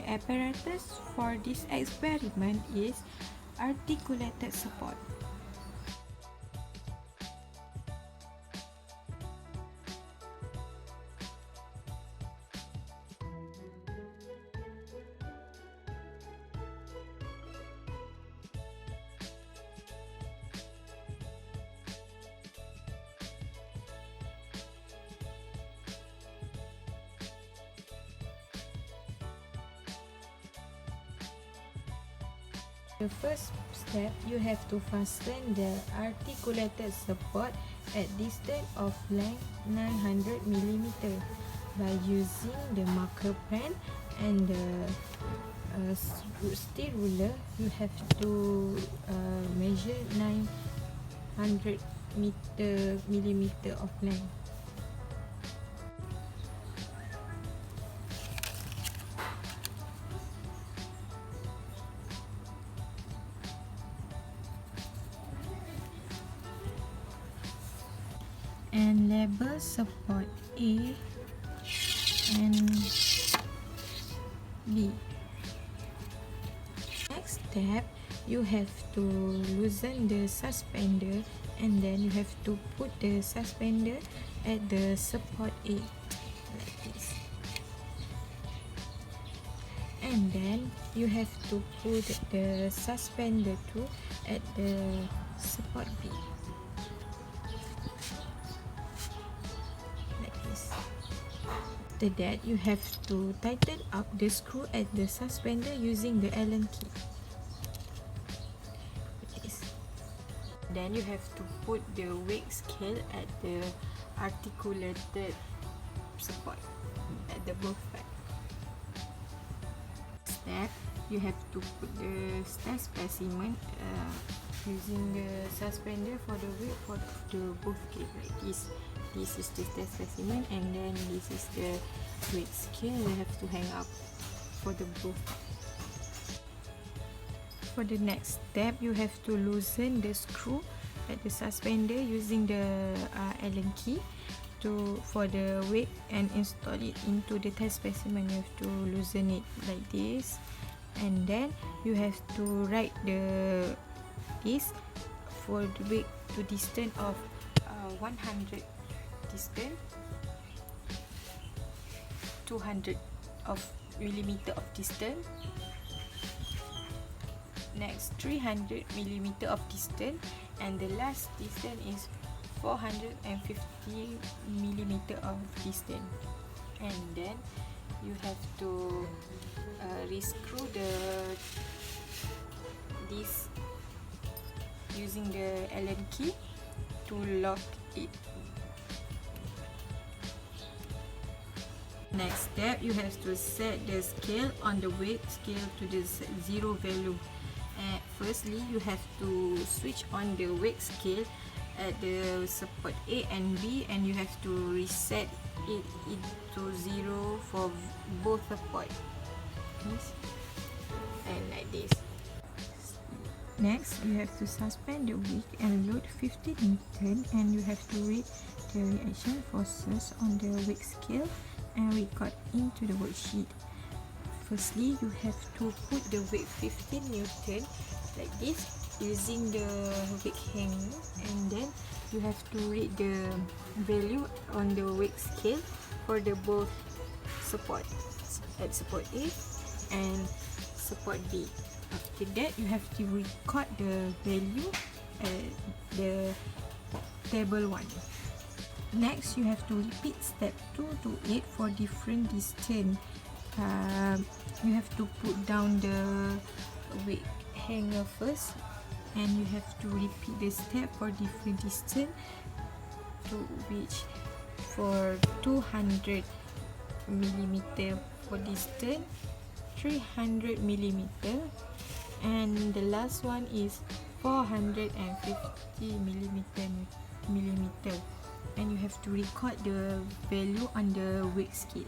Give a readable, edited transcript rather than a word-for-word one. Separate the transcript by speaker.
Speaker 1: The apparatus for this experiment is articulated support. The first step, you have to fasten the articulated support at distance of length 900 mm by using the marker pen and the steel ruler. You have to measure 900 millimeter of length. And label support A and B. Next step, you have to loosen the suspender and then you have to put the suspender at the support A like this. And then you have to put the suspender too at the support B. After that, you have to tighten up the screw at the suspender using the Allen key. Then you have to put the weight scale at the articulated support at the both back. Step, you have to put the test specimen using the suspender for the weight for the both scale like this. This is the test specimen and then this is the weight scale we have to hang up for the both. For the next step, you have to loosen the screw at the suspender using the Allen key for the weight and install it into the test specimen. You have to loosen it like this and then you have to write this for the weight to distance of 100 distance, 200 of millimeter of distance, next 300 millimeter of distance, and the last distance is 450 millimeter of distance. And then you have to rescrew this using the Allen key to lock it. Next step, you have to set the scale on the weight scale to the 0 value. Firstly, you have to switch on the weight scale at the support A and B and you have to reset it into 0 for both support. And like this. Next, you have to suspend the wick and load 50 Newton and you have to read the reaction forces on the wick scale and record into the worksheet. Firstly, you have to put the weight 15 Newton like this using the weight hanger and then you have to read the value on the weight scale for the both support at support A and support B. After that, you have to record the value at the table 1. Next, you have to repeat step 2 to 8 for different distance. You have to put down the weight hanger first and you have to repeat the step for different distance to which for 200 millimeter for distance, 300 millimeter, and the last one is 450 millimeter, and you have to record the value on the weight scale.